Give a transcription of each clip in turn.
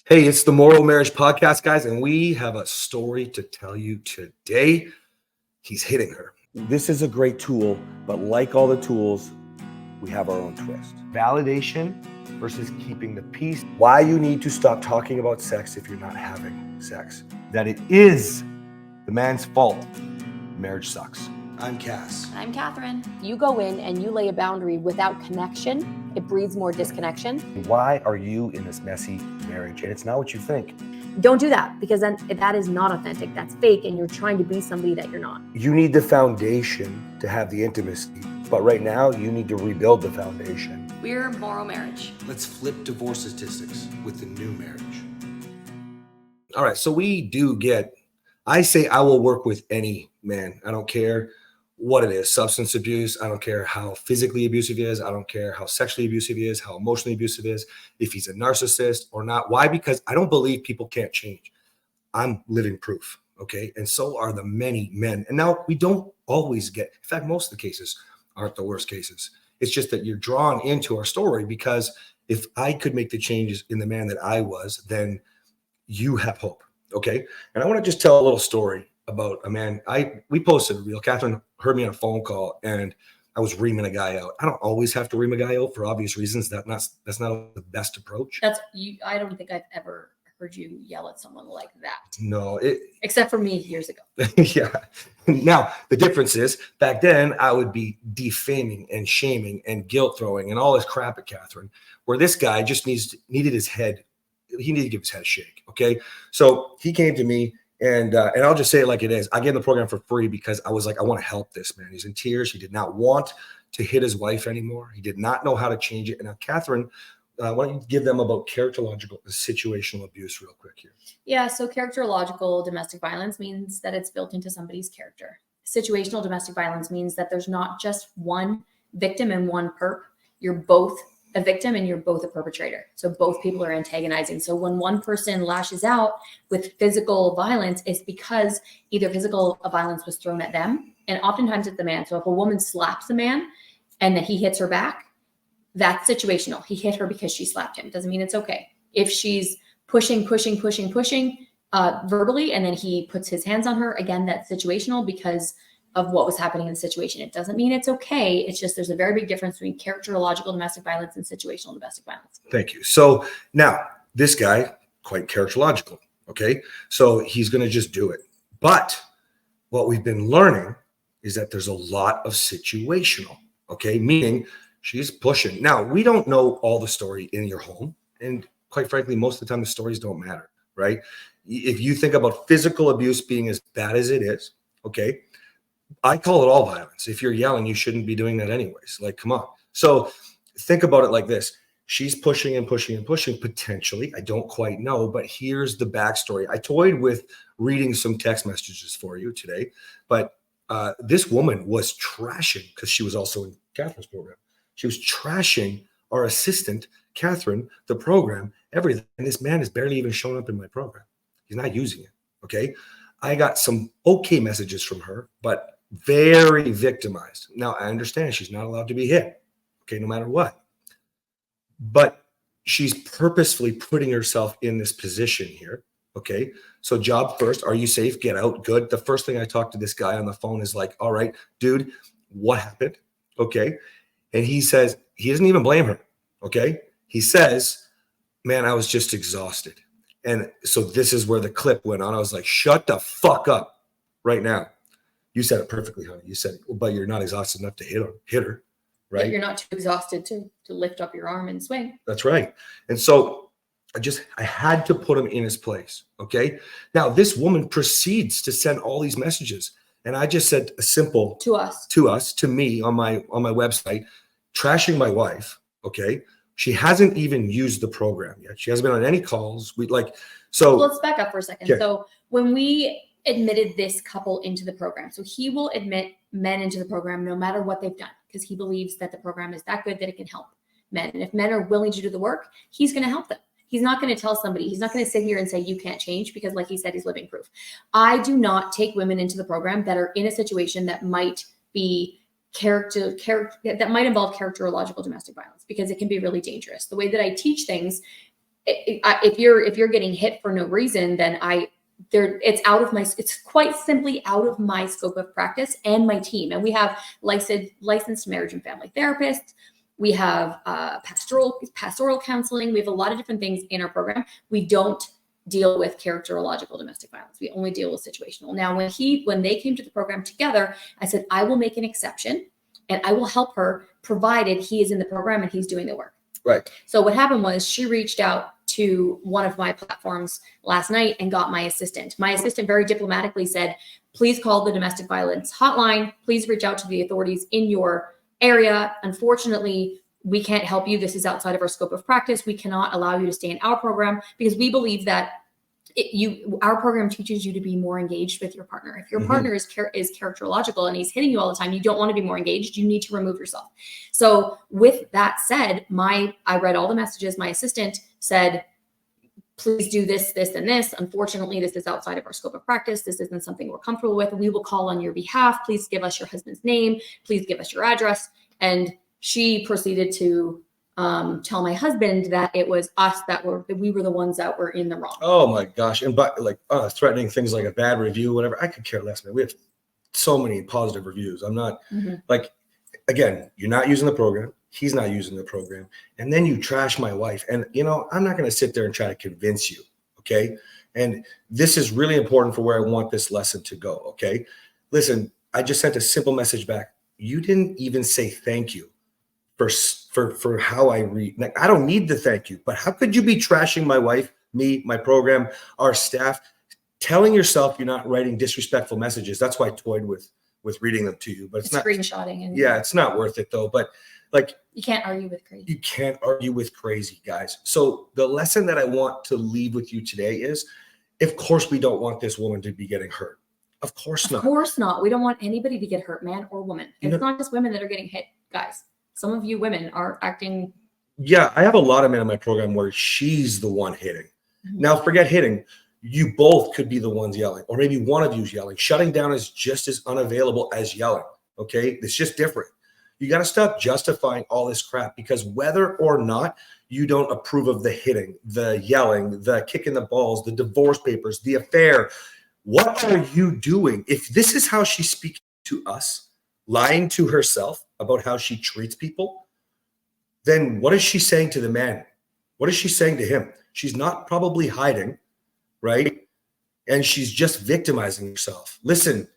Hey, it's the MorrowMarriage podcast, guys, and we have a story to tell you today. He's hitting her. This is a great tool, but like all the tools, we have our own twist. Validation versus keeping the peace. Why you need to stop talking about sex if you're not having sex. That it is the man's fault. Marriage sucks. I'm Cass. I'm Kathryn. You go in and you lay a boundary without connection, it breeds more disconnection. Why are you in this messy marriage? And it's not what you think. Don't do that, because then that is not authentic. That's fake, and you're trying to be somebody that you're not. You need the foundation to have the intimacy, but right now you need to rebuild the foundation. We're MorrowMarriage. Let's flip divorce statistics with the new marriage. All right, so we do get, I say I will work with any man. I don't care what it is, substance abuse. I don't care how physically abusive he is. I don't care how sexually abusive he is, how emotionally abusive he is, if he's a narcissist or not. Why? Because I don't believe people can't change. I'm living proof, okay? And so are the many men. And now we don't always get, in fact, most of the cases aren't the worst cases. It's just that you're drawn into our story because if I could make the changes in the man that I was, then you have hope, okay? And I want to just tell a little story about a man. We posted a reel. Kathryn heard me on a phone call and I was reaming a guy out. I don't always have to ream a guy out for obvious reasons. That's not the best approach. I don't think I've ever heard you yell at someone like that. No, except for me years ago. Yeah. Now the difference is back then I would be defaming and shaming and guilt throwing and all this crap at Kathryn, where this guy just needed his head. He needed to give his head a shake. Okay. So he came to me. And I'll just say it like it is. I gave the program for free because I was like, I want to help this man. He's in tears. He did not want to hit his wife anymore. He did not know how to change it. And now, Kathryn, why don't you give them about characterological and situational abuse real quick here? Yeah, so characterological domestic violence means that it's built into somebody's character. Situational domestic violence means that there's not just one victim and one perp. You're both a victim and you're both a perpetrator. So both people are antagonizing. So when one person lashes out with physical violence, it's because either physical violence was thrown at them, and oftentimes it's the man. So if a woman slaps the man and then he hits her back, that's situational. He hit her because she slapped him. Doesn't mean it's okay. If she's pushing verbally, and then he puts his hands on her, again, that's situational because of what was happening in the situation. It doesn't mean it's okay. It's just there's a very big difference between characterological domestic violence and situational domestic violence. Thank you. So now this guy, quite characterological, okay? So he's going to just do it. But what we've been learning is that there's a lot of situational, okay? Meaning she's pushing. Now, we don't know all the story in your home. And quite frankly, most of the time the stories don't matter, right? If you think about physical abuse being as bad as it is, okay? I call it all violence. If you're yelling, you shouldn't be doing that anyways. Like, come on. So think about it like this. She's pushing and pushing and pushing potentially. I don't quite know, but here's the backstory. I toyed with reading some text messages for you today, but this woman was trashing, because she was also in Kathryn's program. She was trashing our assistant, Kathryn, the program, everything. And this man has barely even shown up in my program. He's not using it. Okay. I got some okay messages from her, but very victimized. Now, I understand she's not allowed to be hit, okay, no matter what. But she's purposefully putting herself in this position here, okay? So job first, are you safe? Get out, good. The first thing I talk to this guy on the phone is like, all right, dude, what happened? Okay. And he says, he doesn't even blame her, okay? He says, man, I was just exhausted. And so this is where the clip went on. I was like, shut the fuck up right now. You said it perfectly, honey. You said, well, but you're not exhausted enough to hit her, right? Yeah, you're not too exhausted to lift up your arm and swing. That's right. And so I had to put him in his place, okay? Now, this woman proceeds to send all these messages. And I just said a simple to me on my website, trashing my wife, okay? She hasn't even used the program yet. She hasn't been on any calls. So let's back up for a second. Okay. So when we admitted this couple into the program, so he will admit men into the program no matter what they've done, because he believes that the program is that good that it can help men. And if men are willing to do the work, he's going to help them. He's not going to tell somebody, he's not going to sit here and say, you can't change, because like he said, he's living proof. I do not take women into the program that are in a situation that might be that might involve characterological domestic violence, because it can be really dangerous. The way that I teach things, if you're getting hit for no reason, then it's quite simply out of my scope of practice and my team. And we have licensed marriage and family therapists. We have pastoral counseling. We have a lot of different things in our program. We don't deal with characterological domestic violence. We only deal with situational. Now, when they came to the program together, I said, I will make an exception and I will help her, provided he is in the program and he's doing the work. Right. So what happened was she reached out to one of my platforms last night and got my assistant. My assistant very diplomatically said, please call the domestic violence hotline. Please reach out to the authorities in your area. Unfortunately, we can't help you. This is outside of our scope of practice. We cannot allow you to stay in our program because we believe that our program teaches you to be more engaged with your partner. If your partner is characterological and he's hitting you all the time, you don't want to be more engaged. You need to remove yourself. So with that said, I read all the messages. My assistant said, please do this, this, and this. Unfortunately, this is outside of our scope of practice. This isn't something we're comfortable with. We will call on your behalf. Please give us your husband's name. Please give us your address. And she proceeded to tell my husband that it was us that we were the ones that were in the wrong. Oh my gosh. And threatening things like a bad review, whatever. I could care less, man. We have so many positive reviews. I'm not again, you're not using the program. He's not using the program. And then you trash my wife. And I'm not going to sit there and try to convince you. Okay. And this is really important for where I want this lesson to go. Okay. Listen, I just sent a simple message back. You didn't even say thank you for how I read. Like, I don't need the thank you, but how could you be trashing my wife, me, my program, our staff, telling yourself you're not writing disrespectful messages? That's why I toyed with reading them to you, but it's not screenshotting. And it's not worth it though. But you can't argue with crazy. You can't argue with crazy, guys. So the lesson that I want to leave with you today is, of course, we don't want this woman to be getting hurt. Of course not. Of course not. We don't want anybody to get hurt, man or woman. And it's not just women that are getting hit, guys. Some of you women are acting. Yeah, I have a lot of men in my program where she's the one hitting. Now, forget hitting. You both could be the ones yelling, or maybe one of you's yelling. Shutting down is just as unavailable as yelling. Okay, it's just different. You got to stop justifying all this crap, because whether or not you don't approve of the hitting, the yelling, the kicking the balls, the divorce papers, the affair, what are you doing? If this is how she's speaking to us, lying to herself about how she treats people, then what is she saying to the man? What is she saying to him? She's not probably hiding, right? And she's just victimizing herself. Listen,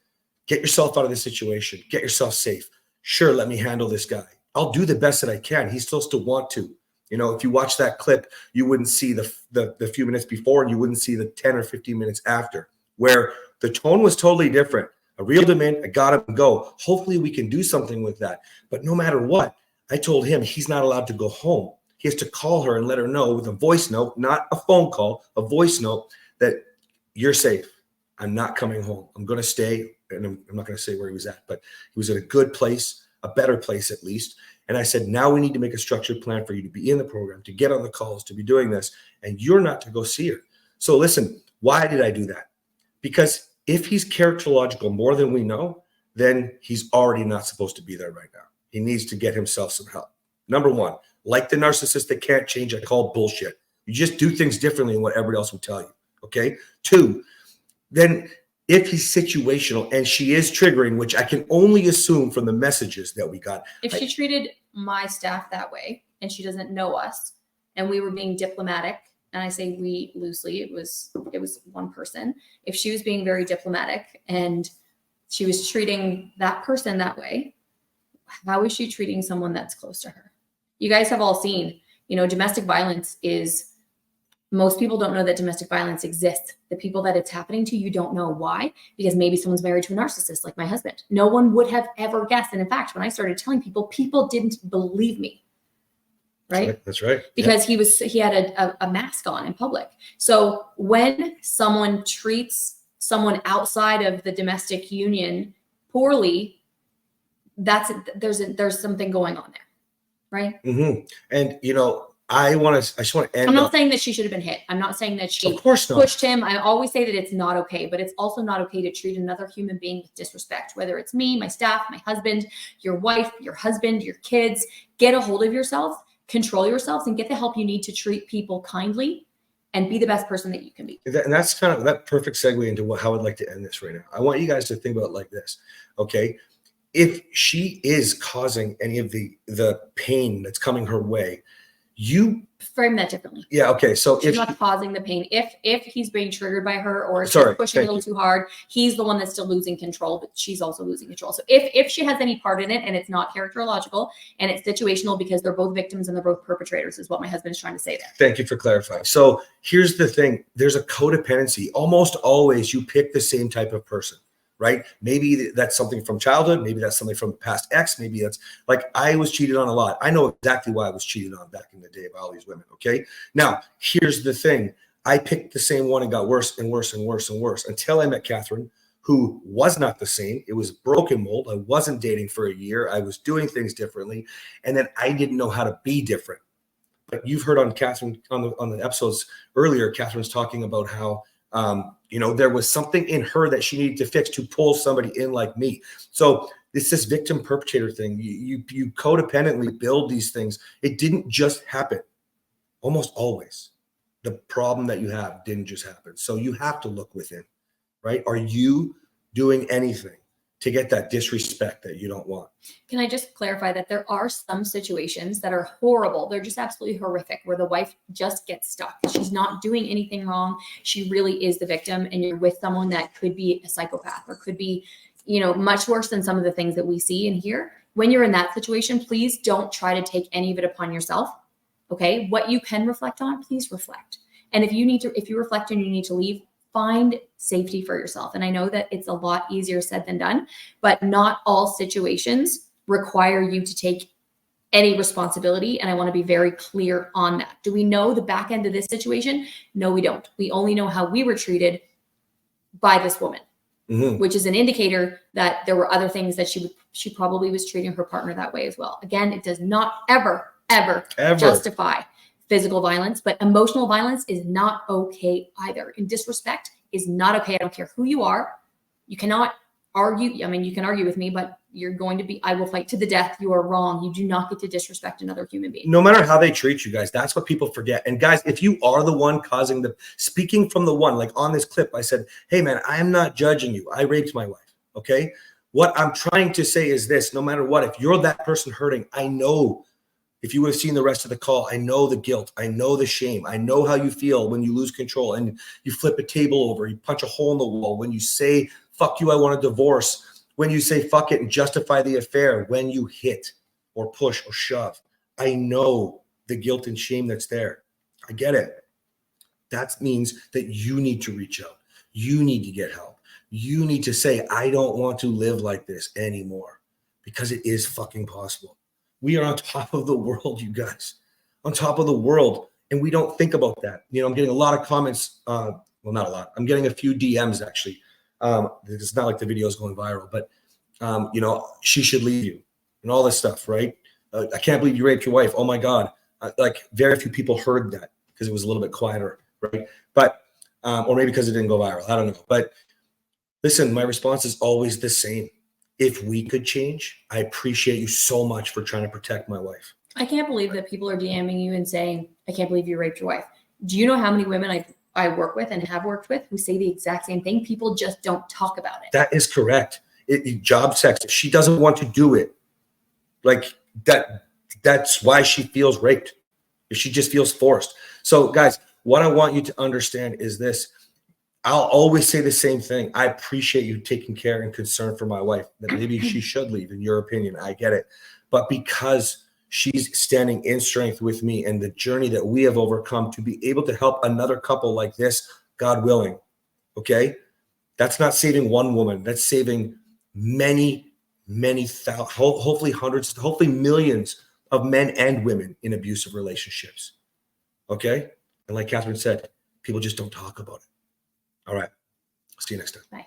get yourself out of this situation. Get yourself safe. Sure, let me handle this guy. I'll do the best that I can. He's supposed to want to. If you watch that clip, you wouldn't see the few minutes before, and you wouldn't see the 10 or 15 minutes after, where the tone was totally different. I reeled him in. I got him go. Hopefully we can do something with that. But no matter what, I told him he's not allowed to go home. He has to call her and let her know with a voice note, not a phone call, a voice note, that you're safe. I'm not coming home. I'm going to stay. And I'm not going to say where he was at, but he was at a good place, a better place at least. And I said, now we need to make a structured plan for you to be in the program, to get on the calls, to be doing this, and you're not to go see her. So listen, why did I do that? Because if he's characterological more than we know, then he's already not supposed to be there right now. He needs to get himself some help. Number one, like the narcissist that can't change, I call bullshit. You just do things differently than what everybody else will tell you. Okay. Two, then if he's situational and she is triggering, which I can only assume from the messages that we got. If she treated my staff that way and she doesn't know us and we were being diplomatic, and I say we loosely, it was one person. If she was being very diplomatic and she was treating that person that way, how is she treating someone that's close to her? You guys have all seen, domestic violence is, most people don't know that domestic violence exists. The people that it's happening to, you don't know why, because maybe someone's married to a narcissist like my husband. No one would have ever guessed. And in fact, when I started telling people didn't believe me. Right? That's right. Because he had a mask on in public. So when someone treats someone outside of the domestic union poorly, there's something going on there, right? And I just want to end. I'm not saying that she should have been hit. I'm not saying that she of course not. pushed him. I always say that it's not okay, but it's also not okay to treat another human being with disrespect, whether it's me, my staff, my husband, your wife, your husband, your kids. Get a hold of yourself control yourselves and get the help you need to treat people kindly and be the best person that you can be. And that's kind of that perfect segue into how I'd like to end this right now. I want you guys to think about it like this, okay? If she is causing any of the pain that's coming her way, you frame that differently. Yeah, okay. So she's not causing the pain. If he's being triggered by her or she's pushing a little too hard, he's the one that's still losing control, but she's also losing control. So if she has any part in it and it's not characterological and it's situational because they're both victims and they're both perpetrators, is what my husband is trying to say there. Thank you for clarifying. So here's the thing. There's a codependency. Almost always you pick the same type of person, right? Maybe that's something from childhood. Maybe that's something from past ex. Maybe that's like I was cheated on a lot. I know exactly why I was cheated on back in the day by all these women. Okay. Now, here's the thing. I picked the same one and got worse and worse and worse and worse until I met Kathryn, who was not the same. It was broken mold. I wasn't dating for a year. I was doing things differently. And then I didn't know how to be different. But you've heard on Kathryn, on the episodes earlier, Kathryn's talking about how, there was something in her that she needed to fix to pull somebody in like me. So it's this victim perpetrator thing. You codependently build these things. It didn't just happen. Almost always. The problem that you have didn't just happen. So you have to look within, right? Are you doing anything to get that disrespect that you don't want? Can I just clarify that there are some situations that are horrible. They're just absolutely horrific where the wife just gets stuck. She's not doing anything wrong. She really is the victim. And you're with someone that could be a psychopath or could be, much worse than some of the things that we see and hear. When you're in that situation, please don't try to take any of it upon yourself. Okay. What you can reflect on, please reflect. And if you reflect and you need to leave, find safety for yourself. And I know that it's a lot easier said than done, but not all situations require you to take any responsibility. And I want to be very clear on that. Do we know the back end of this situation? No, we don't. We only know how we were treated by this woman, which is an indicator that there were other things that she probably was treating her partner that way as well. Again, it does not ever justify physical violence, but emotional violence is not okay either. And disrespect is not okay. I don't care who you are. You cannot argue. I mean, you can argue with me, but I will fight to the death. You are wrong. You do not get to disrespect another human being. No matter how they treat you guys, that's what people forget. And guys, if you are the one causing speaking from the one, like on this clip, I said, hey man, I am not judging you. I raped my wife. Okay. What I'm trying to say is this: no matter what, if you're that person hurting, I know. If you would have seen the rest of the call, I know the guilt. I know the shame. I know how you feel when you lose control and you flip a table over, you punch a hole in the wall, when you say, fuck you, I want a divorce, when you say fuck it and justify the affair, when you hit or push or shove. I know the guilt and shame that's there. I get it. That means that you need to reach out. You need to get help. You need to say, I don't want to live like this anymore, because it is fucking possible. We are on top of the world, you guys, on top of the world. And we don't think about that. I'm getting a lot of comments. Well, not a lot. I'm getting a few DMs actually. It's not like the video is going viral, but, she should leave you and all this stuff, right? I can't believe you raped your wife. Oh my God. Like very few people heard that because it was a little bit quieter, right? But, or maybe because it didn't go viral. I don't know. But listen, my response is always the same. If we could change, I appreciate you so much for trying to protect my wife. I can't believe that people are DMing you and saying, I can't believe you raped your wife. Do you know how many women I work with and have worked with who say the exact same thing? People just don't talk about it. That is correct. Job sex. If she doesn't want to do it, like that's why she feels raped. If she just feels forced. So guys, what I want you to understand is this. I'll always say the same thing. I appreciate you taking care and concern for my wife, that maybe she should leave, in your opinion. I get it. But because she's standing in strength with me and the journey that we have overcome to be able to help another couple like this, God willing, okay? That's not saving one woman. That's saving many, many thousands, hopefully hundreds, hopefully millions of men and women in abusive relationships, okay? And like Kathryn said, people just don't talk about it. All right. See you next time. Bye.